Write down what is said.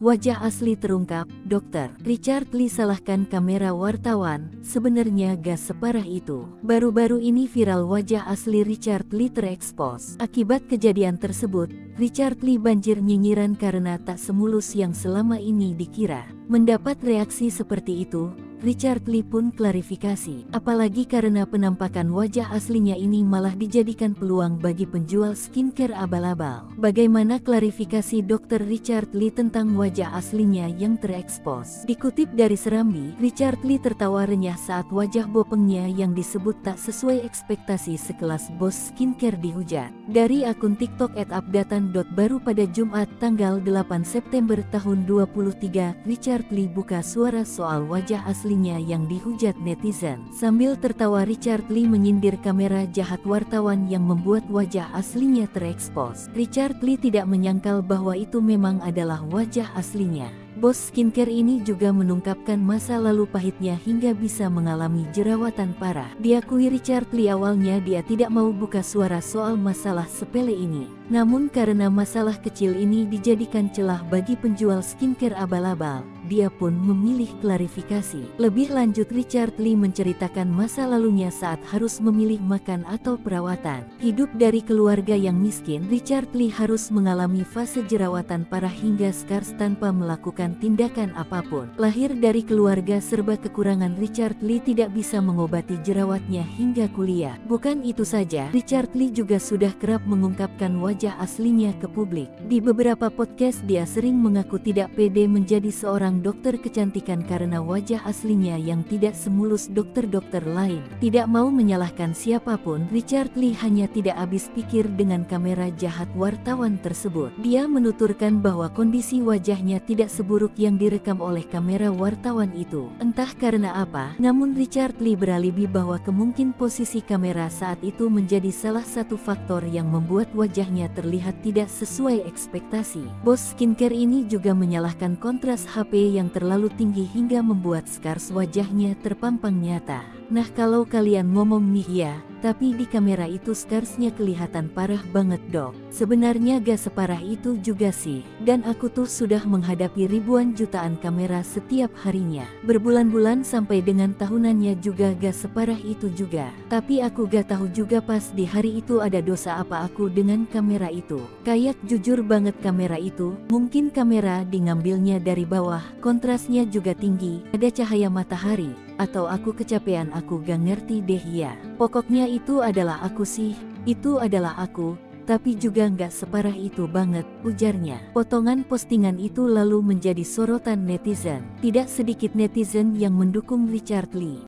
Wajah asli terungkap, Dr. Richard Lee salahkan kamera wartawan, sebenarnya gak separah itu. Baru-baru ini viral wajah asli Richard Lee terekspos. Akibat kejadian tersebut, Richard Lee banjir nyinyiran karena tak semulus yang selama ini dikira. Mendapat reaksi seperti itu, Richard Lee pun klarifikasi, apalagi karena penampakan wajah aslinya ini malah dijadikan peluang bagi penjual skincare abal-abal. Bagaimana klarifikasi Dr. Richard Lee tentang wajah aslinya yang terekspos? Dikutip dari Serambi, Richard Lee tertawa renyah saat wajah bopengnya yang disebut tak sesuai ekspektasi sekelas bos skincare dihujat. Dari akun TikTok @updatan.baru pada Jumat tanggal 8 September tahun 2023, Richard Lee buka suara soal wajah asli yang dihujat netizen. Sambil tertawa, Richard Lee menyindir kamera jahat wartawan yang membuat wajah aslinya terekspos. Richard Lee tidak menyangkal bahwa itu memang adalah wajah aslinya. Bos skincare ini juga mengungkapkan masa lalu pahitnya hingga bisa mengalami jerawatan parah. Diakui Richard Lee awalnya dia tidak mau buka suara soal masalah sepele ini. Namun karena masalah kecil ini dijadikan celah bagi penjual skincare abal-abal, dia pun memilih klarifikasi. Lebih lanjut, Richard Lee menceritakan masa lalunya saat harus memilih makan atau perawatan. Hidup dari keluarga yang miskin, Richard Lee harus mengalami fase jerawatan parah hingga skars tanpa melakukan tindakan apapun. Lahir dari keluarga serba kekurangan, Richard Lee tidak bisa mengobati jerawatnya hingga kuliah. Bukan itu saja, Richard Lee juga sudah kerap mengungkapkan wajah aslinya ke publik. Di beberapa podcast dia sering mengaku tidak pede menjadi seorang dokter kecantikan karena wajah aslinya yang tidak semulus dokter-dokter lain. Tidak mau menyalahkan siapapun, Richard Lee hanya tidak habis pikir dengan kamera jahat wartawan tersebut. Dia menuturkan bahwa kondisi wajahnya tidak seburuk yang direkam oleh kamera wartawan itu. Entah karena apa, namun Richard Lee beralibi bahwa kemungkinan posisi kamera saat itu menjadi salah satu faktor yang membuat wajahnya terlihat tidak sesuai ekspektasi. Bos skincare ini juga menyalahkan kontras HP yang terlalu tinggi hingga membuat skars wajahnya terpampang nyata. Nah, kalau kalian ngomong nih ya, tapi di kamera itu skarsnya kelihatan parah banget dok. Sebenarnya gak separah itu juga sih, dan aku tuh sudah menghadapi ribuan jutaan kamera setiap harinya. Berbulan-bulan sampai dengan tahunannya juga gak separah itu juga. Tapi aku gak tahu juga pas di hari itu ada dosa apa aku dengan kamera itu. Kayak jujur banget kamera itu, mungkin kamera diambilnya dari bawah, kontrasnya juga tinggi, ada cahaya matahari, atau aku kecapean, aku gak ngerti deh ya. Pokoknya itu adalah aku sih, itu adalah aku, tapi juga nggak separah itu banget, ujarnya. Potongan postingan itu lalu menjadi sorotan netizen. Tidak sedikit netizen yang mendukung Richard Lee.